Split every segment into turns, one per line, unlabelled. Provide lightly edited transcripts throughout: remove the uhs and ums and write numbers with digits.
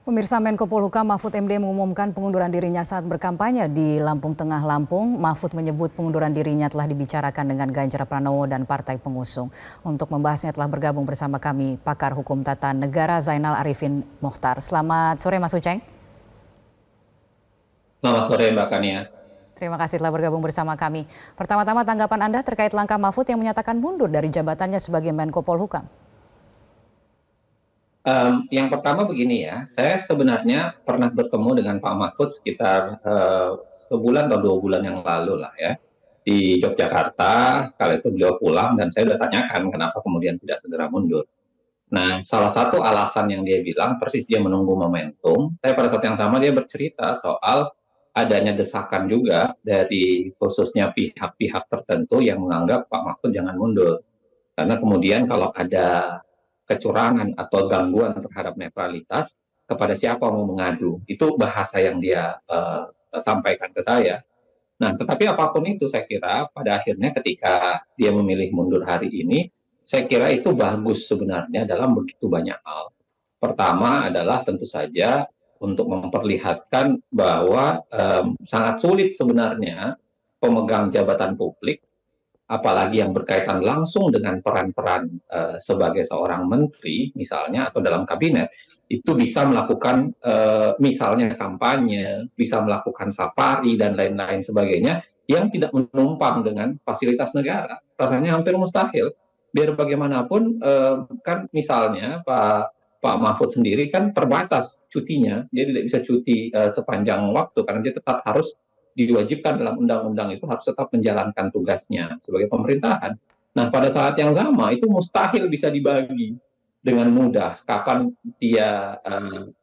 Pemirsa, Menko Polhukam Mahfud MD mengumumkan pengunduran dirinya saat berkampanye di Lampung Tengah, Lampung. Mahfud menyebut pengunduran dirinya telah dibicarakan dengan Ganjar Pranowo dan partai pengusung. Untuk membahasnya telah bergabung bersama kami pakar hukum tata negara Zainal Arifin Mokhtar. Selamat sore Mas Uceng.
Selamat sore Mbak Kania.
Terima kasih telah bergabung bersama kami. Pertama-tama tanggapan Anda terkait langkah Mahfud yang menyatakan mundur dari jabatannya sebagai Menko Polhukam.
Yang pertama begini ya, saya sebenarnya pernah bertemu dengan Pak Mahfud sekitar sebulan atau 2 bulan yang lalu lah ya, di Yogyakarta. Kala itu beliau pulang dan saya sudah tanyakan kenapa kemudian tidak segera mundur. Nah, salah satu alasan yang dia bilang persis dia menunggu momentum. Tapi pada saat yang sama dia bercerita soal adanya desakan juga dari khususnya pihak-pihak tertentu yang menganggap Pak Mahfud jangan mundur. Karena kemudian kalau ada kecurangan atau gangguan terhadap netralitas, kepada siapa mau mengadu? Itu bahasa yang dia sampaikan ke saya. Nah, tetapi apapun itu saya kira pada akhirnya ketika dia memilih mundur hari ini, saya kira itu bagus sebenarnya dalam begitu banyak hal. Pertama adalah tentu saja untuk memperlihatkan bahwa sangat sulit sebenarnya pemegang jabatan publik, apalagi yang berkaitan langsung dengan peran-peran sebagai seorang menteri misalnya atau dalam kabinet, itu bisa melakukan misalnya kampanye, bisa melakukan safari dan lain-lain sebagainya yang tidak menumpang dengan fasilitas negara. Rasanya hampir mustahil. Biar bagaimanapun kan misalnya Pak Mahfud sendiri kan terbatas cutinya, dia tidak bisa cuti sepanjang waktu karena dia tetap harus diwajibkan dalam undang-undang itu harus tetap menjalankan tugasnya sebagai pemerintahan. Nah, pada saat yang sama itu mustahil bisa dibagi dengan mudah kapan dia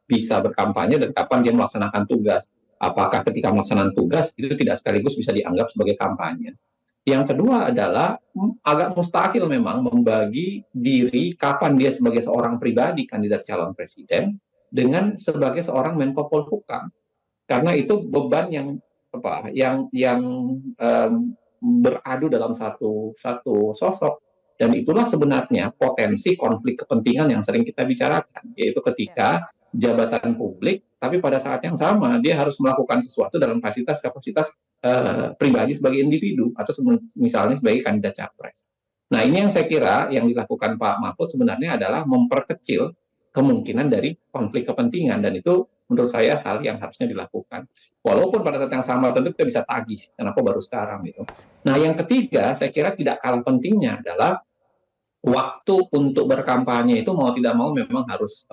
bisa berkampanye dan kapan dia melaksanakan tugas. Apakah ketika melaksanakan tugas itu tidak sekaligus bisa dianggap sebagai kampanye. Yang kedua adalah agak mustahil memang membagi diri kapan dia sebagai seorang pribadi kandidat calon presiden dengan sebagai seorang Menko Polhukam. Karena itu beban yang beradu dalam satu sosok, dan itulah sebenarnya potensi konflik kepentingan yang sering kita bicarakan, yaitu ketika jabatan publik tapi pada saat yang sama dia harus melakukan sesuatu dalam kapasitas pribadi sebagai individu atau misalnya sebagai kandidat capres. Nah, ini yang saya kira yang dilakukan Pak Mahfud sebenarnya adalah memperkecil kemungkinan dari konflik kepentingan, dan itu menurut saya hal yang harusnya dilakukan. Walaupun pada saat yang sama tentu kita bisa tagih, kenapa baru sekarang gitu. Nah, yang ketiga saya kira tidak kalah pentingnya adalah waktu untuk berkampanye itu mau tidak mau memang harus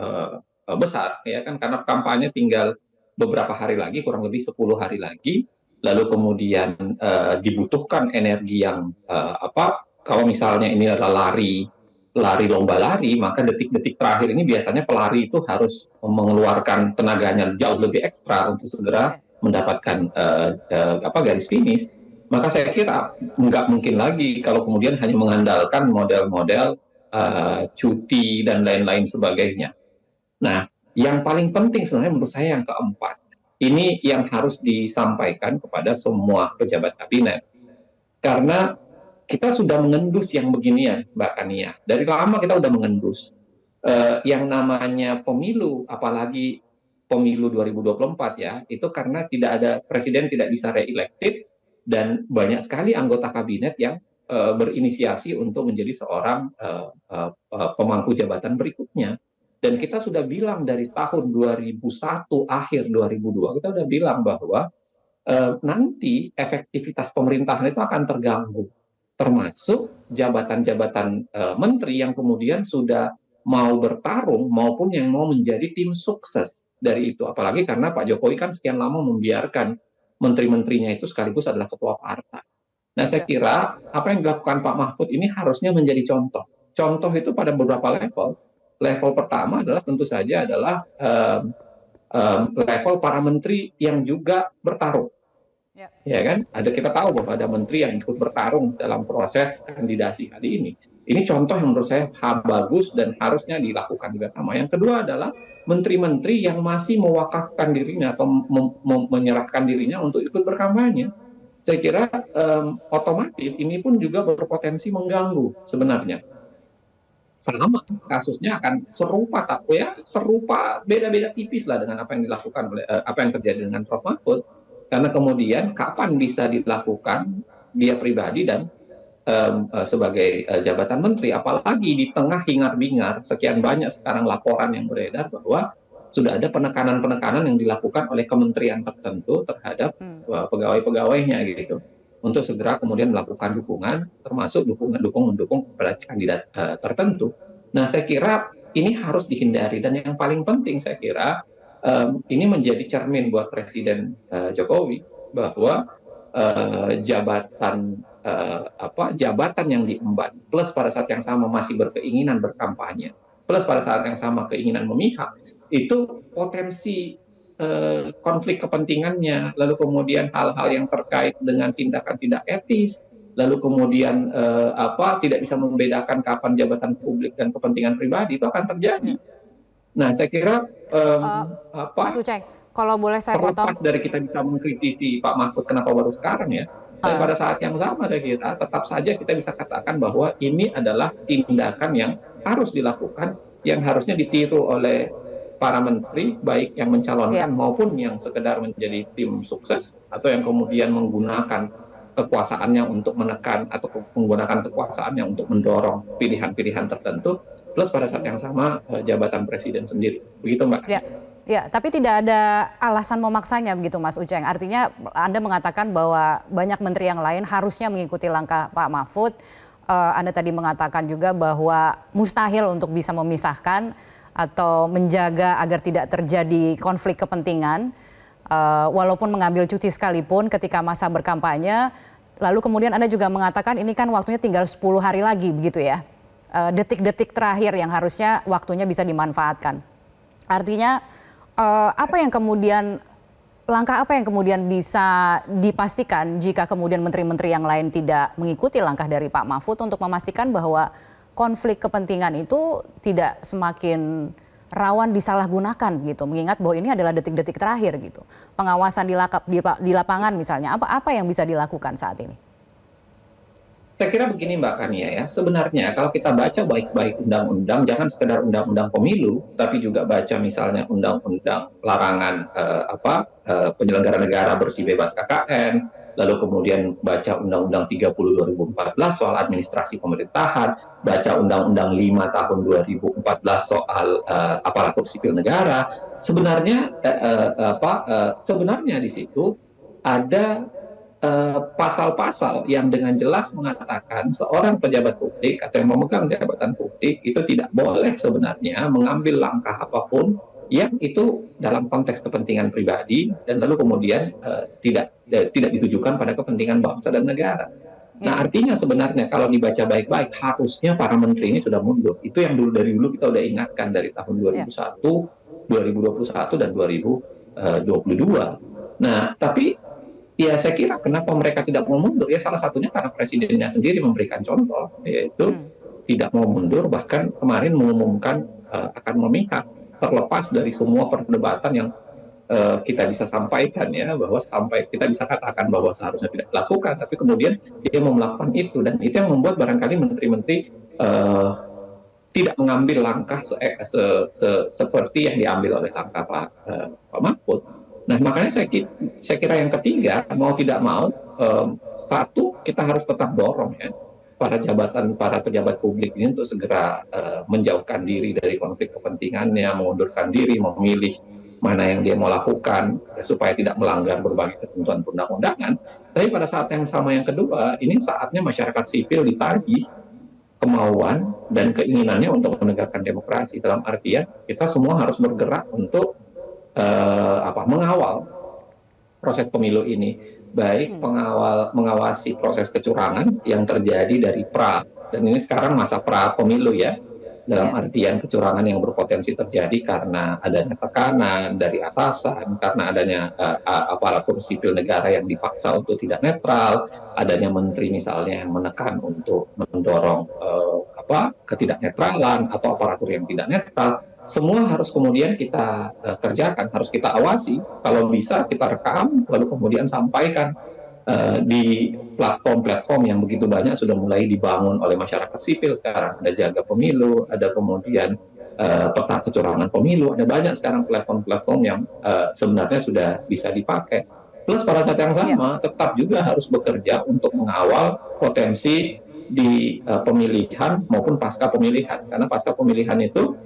besar ya kan, karena kampanye tinggal beberapa hari lagi, kurang lebih 10 hari lagi. Lalu kemudian dibutuhkan energi yang kalau misalnya ini adalah lari lomba lari, maka detik-detik terakhir ini biasanya pelari itu harus mengeluarkan tenaganya jauh lebih ekstra untuk segera mendapatkan garis finish. Maka saya kira nggak mungkin lagi kalau kemudian hanya mengandalkan model-model cuti dan lain-lain sebagainya. Nah, yang paling penting sebenarnya menurut saya yang keempat, ini yang harus disampaikan kepada semua pejabat kabinet. Karena kita sudah mengendus yang beginian, Mbak Kania. Dari lama kita sudah mengendus. Yang namanya pemilu, apalagi pemilu 2024 ya, itu karena tidak ada presiden tidak bisa re-elected, dan banyak sekali anggota kabinet yang berinisiasi untuk menjadi seorang pemangku jabatan berikutnya. Dan kita sudah bilang dari tahun 2001 akhir 2002 kita sudah bilang bahwa nanti efektivitas pemerintahan itu akan terganggu, termasuk jabatan-jabatan menteri yang kemudian sudah mau bertarung maupun yang mau menjadi tim sukses dari itu. Apalagi karena Pak Jokowi kan sekian lama membiarkan menteri-menterinya itu sekaligus adalah ketua partai. Nah, saya kira apa yang dilakukan Pak Mahfud ini harusnya menjadi contoh. Contoh itu pada beberapa level. Level pertama adalah tentu saja adalah level para menteri yang juga bertarung. Ya kan, kita tahu bahwa ada menteri yang ikut bertarung dalam proses kandidasi kali ini. Ini contoh yang menurut saya bagus dan harusnya dilakukan juga sama. Yang kedua adalah menteri-menteri yang masih mewakafkan dirinya atau menyerahkan dirinya untuk ikut berkampanye. Saya kira otomatis ini pun juga berpotensi mengganggu sebenarnya. sama kasusnya akan serupa, tapi ya serupa, beda-beda tipis lah dengan apa yang dilakukan oleh apa yang terjadi dengan Prof Mahfud. Karena kemudian kapan bisa dilakukan dia pribadi dan sebagai jabatan menteri, apalagi di tengah hingar-bingar sekian banyak sekarang laporan yang beredar bahwa sudah ada penekanan-penekanan yang dilakukan oleh kementerian tertentu terhadap pegawai-pegawainya gitu untuk segera kemudian melakukan dukungan, termasuk mendukung kepada kandidat tertentu. Nah, saya kira ini harus dihindari, dan yang paling penting saya kira ini menjadi cermin buat Presiden Jokowi bahwa jabatan yang diemban plus pada saat yang sama masih berkeinginan berkampanye plus pada saat yang sama keinginan memihak, itu potensi konflik kepentingannya, lalu kemudian hal-hal yang terkait dengan tindakan tidak etis, lalu kemudian tidak bisa membedakan kapan jabatan publik dan kepentingan pribadi itu akan terjadi. Nah, saya kira
Mas Uceng, kalau boleh saya potong,
terlepas dari kita bisa mengkritisi Pak Mahfud kenapa baru sekarang ya, tapi pada saat yang sama saya kira tetap saja kita bisa katakan bahwa ini adalah tindakan yang harus dilakukan, yang harusnya ditiru oleh para menteri, baik yang mencalonkan maupun yang sekedar menjadi tim sukses, atau yang kemudian menggunakan kekuasaannya untuk menekan atau menggunakan kekuasaannya untuk mendorong pilihan-pilihan tertentu, plus pada saat yang sama jabatan presiden sendiri. Begitu, Mbak.
Ya, tapi tidak ada alasan memaksanya begitu, Mas Uceng. Artinya Anda mengatakan bahwa banyak menteri yang lain harusnya mengikuti langkah Pak Mahfud. Anda tadi mengatakan juga bahwa mustahil untuk bisa memisahkan atau menjaga agar tidak terjadi konflik kepentingan, walaupun mengambil cuti sekalipun ketika masa berkampanye. Lalu kemudian Anda juga mengatakan ini kan waktunya tinggal 10 hari lagi begitu ya, detik-detik terakhir yang harusnya waktunya bisa dimanfaatkan. Artinya langkah apa yang kemudian bisa dipastikan jika kemudian menteri-menteri yang lain tidak mengikuti langkah dari Pak Mahfud untuk memastikan bahwa konflik kepentingan itu tidak semakin rawan disalahgunakan gitu, mengingat bahwa ini adalah detik-detik terakhir gitu. Pengawasan di lapangan misalnya, apa yang bisa dilakukan saat ini?
Saya kira begini Mbak Kania ya, sebenarnya kalau kita baca baik-baik undang-undang, jangan sekedar undang-undang pemilu, tapi juga baca misalnya undang-undang larangan penyelenggara negara bersih bebas KKN, lalu kemudian baca Undang-Undang 30 2014 soal administrasi pemerintahan, baca Undang-Undang 5 tahun 2014 soal aparatur sipil negara. Sebenarnya sebenarnya di situ ada pasal-pasal yang dengan jelas mengatakan seorang pejabat publik atau yang memegang jabatan publik itu tidak boleh sebenarnya mengambil langkah apapun yang itu dalam konteks kepentingan pribadi dan lalu kemudian tidak ditujukan pada kepentingan bangsa dan negara. Nah, artinya sebenarnya kalau dibaca baik-baik harusnya para menteri ini sudah mundur. Itu yang dari dulu kita udah ingatkan dari tahun 2001, 2021 dan 2022. Nah, tapi ya saya kira kenapa mereka tidak mau mundur, ya salah satunya karena presidennya sendiri memberikan contoh, yaitu tidak mau mundur, bahkan kemarin mengumumkan akan memihak, terlepas dari semua perdebatan yang kita bisa sampaikan ya, bahwa kita bisa katakan bahwa seharusnya tidak dilakukan, tapi kemudian dia mau melakukan itu, dan itu yang membuat barangkali menteri-menteri tidak mengambil langkah seperti yang diambil oleh langkah Pak Mahfud. Nah, makanya saya kira yang ketiga, mau tidak mau, satu, kita harus tetap dorong ya para pejabat publik ini untuk segera menjauhkan diri dari konflik kepentingannya, mengundurkan diri, memilih mana yang dia mau lakukan supaya tidak melanggar berbagai ketentuan perundang-undangan. Tapi pada saat yang sama yang kedua, ini saatnya masyarakat sipil ditagih kemauan dan keinginannya untuk menegakkan demokrasi. Dalam artian kita semua harus bergerak untuk mengawal proses pemilu ini, baik mengawasi proses kecurangan yang terjadi dari dan ini sekarang masa pemilu ya, dalam artian kecurangan yang berpotensi terjadi karena adanya tekanan dari atasan, karena adanya aparatur sipil negara yang dipaksa untuk tidak netral, adanya menteri misalnya yang menekan untuk mendorong ketidaknetralan atau aparatur yang tidak netral. Semua harus kemudian kita kerjakan, harus kita awasi, kalau bisa kita rekam, lalu kemudian sampaikan di platform-platform yang begitu banyak sudah mulai dibangun oleh masyarakat sipil sekarang. Ada Jaga Pemilu, ada kemudian peta kecurangan pemilu, ada banyak sekarang platform-platform yang sebenarnya sudah bisa dipakai. Plus pada saat yang
Ya,
sama tetap juga harus bekerja untuk mengawal potensi di pemilihan maupun pasca pemilihan. Karena pasca pemilihan itu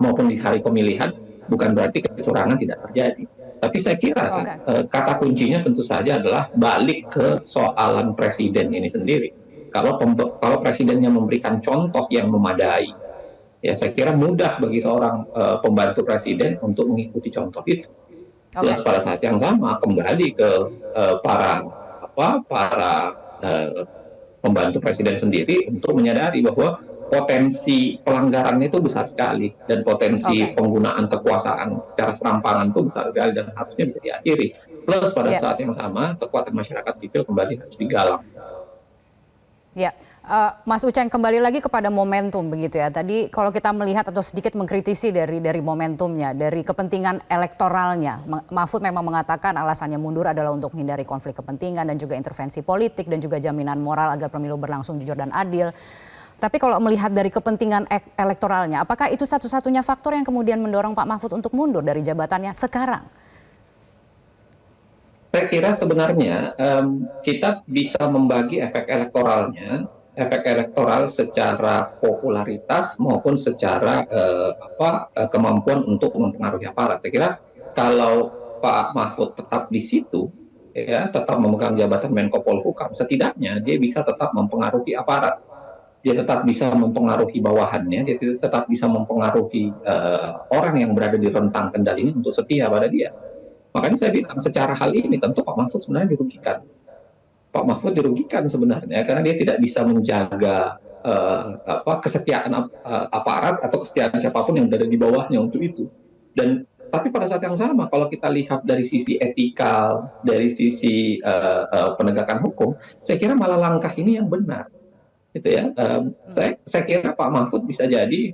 maupun di hari pemilihan bukan berarti kecurangan tidak terjadi. Tapi saya kira
oke.
kata kuncinya tentu saja adalah balik ke soalan presiden ini sendiri. Kalau presidennya memberikan contoh yang memadai, ya saya kira mudah bagi seorang pembantu presiden untuk mengikuti contoh itu. Plus
Oke.
pada saat yang sama kembali ke para uh, pembantu presiden sendiri untuk menyadari bahwa potensi pelanggaran itu besar sekali dan potensi
Oke.
penggunaan kekuasaan secara serampangan itu besar sekali dan harusnya bisa diakhiri. Plus pada
Ya.
saat yang sama kekuatan masyarakat sipil kembali harus digalang.
Ya, Mas Uceng, kembali lagi kepada momentum begitu ya. Tadi kalau kita melihat atau sedikit mengkritisi dari momentumnya, dari kepentingan elektoralnya, Mahfud memang mengatakan alasannya mundur adalah untuk menghindari konflik kepentingan dan juga intervensi politik dan juga jaminan moral agar pemilu berlangsung jujur dan adil. Tapi kalau melihat dari kepentingan elektoralnya, apakah itu satu-satunya faktor yang kemudian mendorong Pak Mahfud untuk mundur dari jabatannya sekarang?
Saya kira sebenarnya kita bisa membagi efek elektoral secara popularitas maupun secara kemampuan untuk mempengaruhi aparat. Saya kira kalau Pak Mahfud tetap di situ, ya tetap memegang jabatan Menko Polhukam, setidaknya dia bisa tetap mempengaruhi aparat, dia tetap bisa mempengaruhi bawahannya, dia tetap bisa mempengaruhi orang yang berada di rentang kendalinya untuk setia pada dia. Makanya saya bilang secara hal ini tentu Pak Mahfud sebenarnya dirugikan. Pak Mahfud dirugikan sebenarnya karena dia tidak bisa menjaga kesetiaan aparat atau kesetiaan siapapun yang berada di bawahnya untuk itu. Dan tapi pada saat yang sama kalau kita lihat dari sisi etikal, dari sisi penegakan hukum, saya kira malah langkah ini yang benar. Gitu ya. Saya kira Pak Mahfud bisa jadi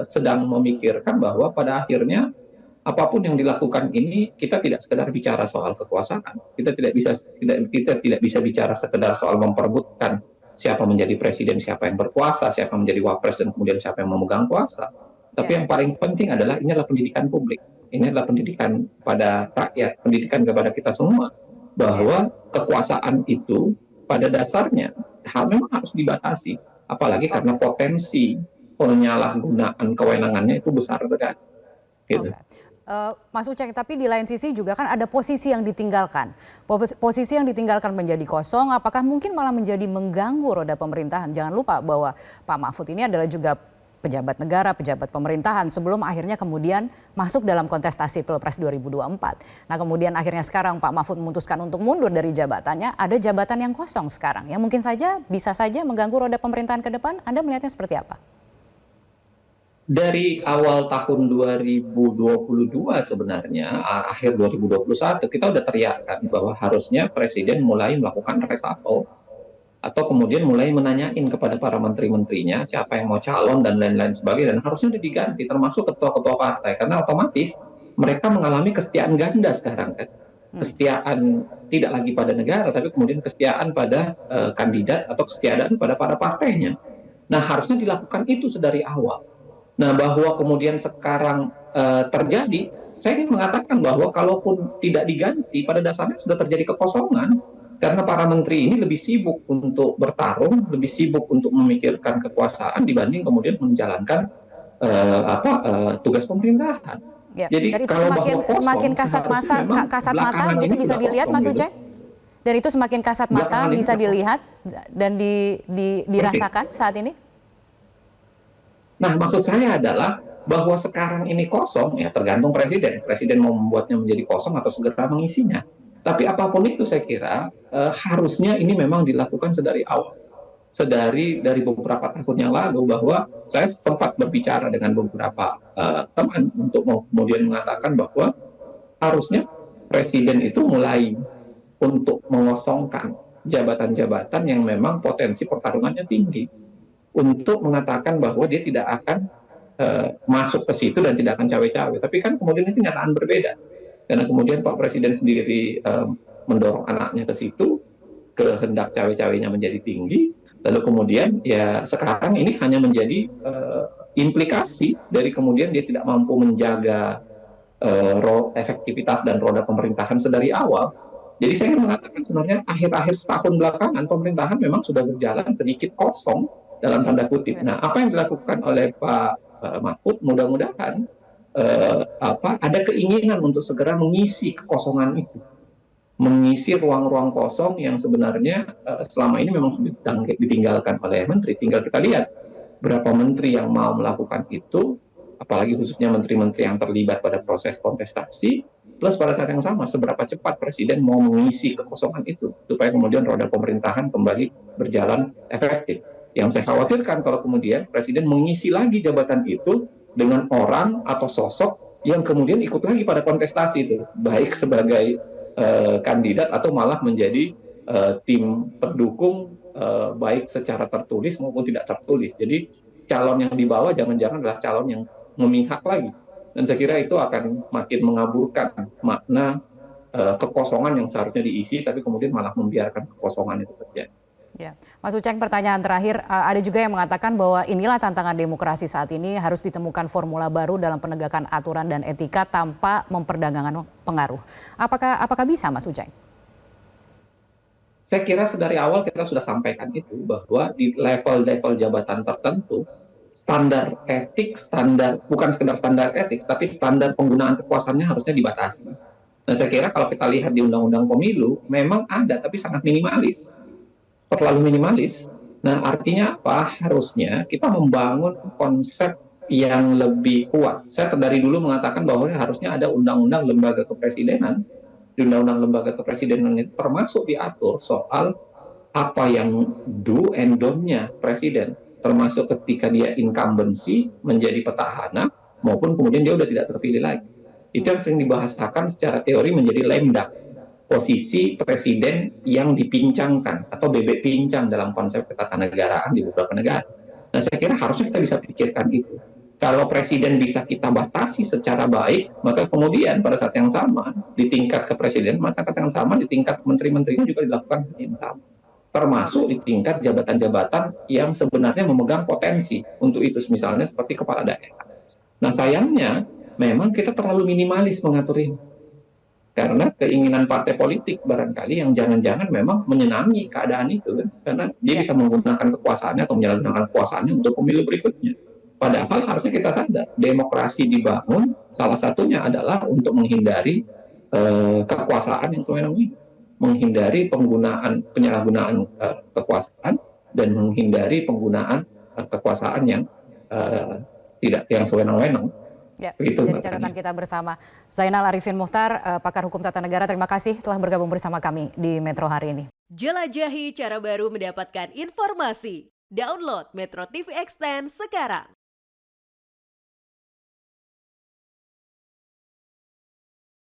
sedang memikirkan bahwa pada akhirnya apapun yang dilakukan ini kita tidak sekedar bicara soal kekuasaan, kita tidak bisa bicara sekedar soal memperebutkan siapa menjadi presiden, siapa yang berkuasa, siapa menjadi wapres dan kemudian siapa yang memegang kuasa. Tapi
Ya.
yang paling penting adalah ini adalah pendidikan publik, ini adalah pendidikan pada rakyat, pendidikan kepada kita semua
Ya.
bahwa kekuasaan itu pada dasarnya memang harus dibatasi, apalagi karena
Oke.
potensi penyalahgunaan kewenangannya itu besar sekali. Gitu.
Oke. Mas Uceng, tapi di lain sisi juga kan ada posisi yang ditinggalkan. Posisi yang ditinggalkan menjadi kosong, apakah mungkin malah menjadi mengganggu roda pemerintahan? Jangan lupa bahwa Pak Mahfud ini adalah juga pejabat negara, pejabat pemerintahan sebelum akhirnya kemudian masuk dalam kontestasi Pilpres 2024. Nah kemudian akhirnya sekarang Pak Mahfud memutuskan untuk mundur dari jabatannya, ada jabatan yang kosong sekarang yang mungkin saja bisa saja mengganggu roda pemerintahan ke depan. Anda melihatnya seperti apa?
Dari awal tahun 2022 sebenarnya, akhir 2021 kita udah teriakkan bahwa harusnya presiden mulai melakukan reshuffle atau kemudian mulai menanyain kepada para menteri-menterinya siapa yang mau calon dan lain-lain sebagainya dan harusnya udah diganti termasuk ketua-ketua partai karena otomatis mereka mengalami kesetiaan ganda sekarang kan. Kesetiaan tidak lagi pada negara tapi kemudian kesetiaan pada kandidat atau kesetiaan pada para partainya. Nah, harusnya dilakukan itu sedari awal. Nah, bahwa kemudian sekarang terjadi, saya ingin mengatakan bahwa kalaupun tidak diganti, pada dasarnya sudah terjadi kekosongan karena para menteri ini lebih sibuk untuk bertarung, lebih sibuk untuk memikirkan kekuasaan dibanding kemudian menjalankan tugas pemerintahan.
Ya,
Jadi
dan itu
kalau bahwa
semakin
kosong, harusnya memang
kasat mata
belakangan
begitu
ini
bisa
sudah
dilihat
kosong
Mas
gitu.
Uceng? Dan itu semakin kasat mata
Belakangan ini
bisa
sudah kosong.
dilihat dan dirasakan saat ini?
Nah, maksud saya adalah bahwa sekarang ini kosong, ya tergantung presiden. Presiden mau membuatnya menjadi kosong atau segera mengisinya. Tapi apapun itu saya kira harusnya ini memang dilakukan sedari awal. Dari beberapa tahun yang lalu bahwa saya sempat berbicara dengan beberapa teman untuk kemudian mengatakan bahwa harusnya presiden itu mulai untuk mengosongkan jabatan-jabatan yang memang potensi pertarungannya tinggi untuk mengatakan bahwa dia tidak akan masuk ke situ dan tidak akan cawe-cawe. Tapi kan kemudian itu kenyataan berbeda. Karena kemudian Pak Presiden sendiri mendorong anaknya ke situ, kehendak cawe-cawenya menjadi tinggi, lalu kemudian ya sekarang ini hanya menjadi implikasi dari kemudian dia tidak mampu menjaga efektivitas dan roda pemerintahan sedari awal. Jadi saya mengatakan sebenarnya akhir-akhir setahun belakangan pemerintahan memang sudah berjalan sedikit kosong dalam tanda kutip. Nah, apa yang dilakukan oleh Pak Mahfud mudah-mudahan ada keinginan untuk segera mengisi kekosongan itu, mengisi ruang-ruang kosong yang sebenarnya selama ini memang sudah ditinggalkan oleh menteri. Tinggal kita lihat berapa menteri yang mau melakukan itu, apalagi khususnya menteri-menteri yang terlibat pada proses kontestasi, plus pada saat yang sama seberapa cepat presiden mau mengisi kekosongan itu supaya kemudian roda pemerintahan kembali berjalan efektif. Yang saya khawatirkan kalau kemudian presiden mengisi lagi jabatan itu dengan orang atau sosok yang kemudian ikut lagi pada kontestasi itu, baik sebagai kandidat atau malah menjadi tim pendukung baik secara tertulis maupun tidak tertulis. Jadi calon yang dibawa jangan-jangan adalah calon yang memihak lagi. Dan saya kira itu akan makin mengaburkan makna kekosongan yang seharusnya diisi, tapi kemudian malah membiarkan kekosongan itu terjadi.
Ya. Mas Uceng, pertanyaan terakhir, ada juga yang mengatakan bahwa inilah tantangan demokrasi saat ini, harus ditemukan formula baru dalam penegakan aturan dan etika tanpa memperdagangkan pengaruh. Apakah bisa, Mas Uceng?
Saya kira dari awal kita sudah sampaikan itu, bahwa di level-level jabatan tertentu, standar etik, bukan sekedar standar etik, tapi standar penggunaan kekuasaannya harusnya dibatasi. Nah, saya kira kalau kita lihat di Undang-Undang Pemilu, memang ada, tapi sangat minimalis. Terlalu minimalis. Nah, artinya apa? Harusnya kita membangun konsep yang lebih kuat. Saya dari dulu mengatakan bahwa harusnya ada undang-undang lembaga kepresidenan. Di undang-undang lembaga kepresidenan itu termasuk diatur soal apa yang do and don't-nya presiden, termasuk ketika dia incumbency menjadi petahana maupun kemudian dia sudah tidak terpilih lagi. Itu yang sering dibahasakan secara teori menjadi lemdak, posisi presiden yang dipincangkan atau bebek pincang dalam konsep ketatanegaraan di beberapa negara. Nah, saya kira harusnya kita bisa pikirkan itu. Kalau presiden bisa kita batasi secara baik, maka kemudian pada saat yang sama di tingkat kepresiden, maka yang sama di tingkat menteri-menterinya juga dilakukan yang sama. Termasuk di tingkat jabatan-jabatan yang sebenarnya memegang potensi untuk itu, misalnya seperti kepala daerah. Nah, sayangnya memang kita terlalu minimalis mengatur ini. Karena keinginan partai politik barangkali yang jangan-jangan memang menyenangi keadaan itu, kan? Karena dia bisa menggunakan kekuasaannya atau menyalahgunakan kekuasaannya untuk pemilu berikutnya. Padahal harusnya kita sadar, demokrasi dibangun salah satunya adalah untuk menghindari kekuasaan yang sewenang-wenang, menghindari penyalahgunaan kekuasaan dan menghindari penggunaan kekuasaan yang tidak yang sewenang-wenang.
Ya, jadi catatan kita bersama. Zainal Arifin Muchtar, pakar hukum tata negara, terima kasih telah bergabung bersama kami di Metro hari ini.
Jelajahi cara baru mendapatkan informasi. Download Metro TV Extend sekarang.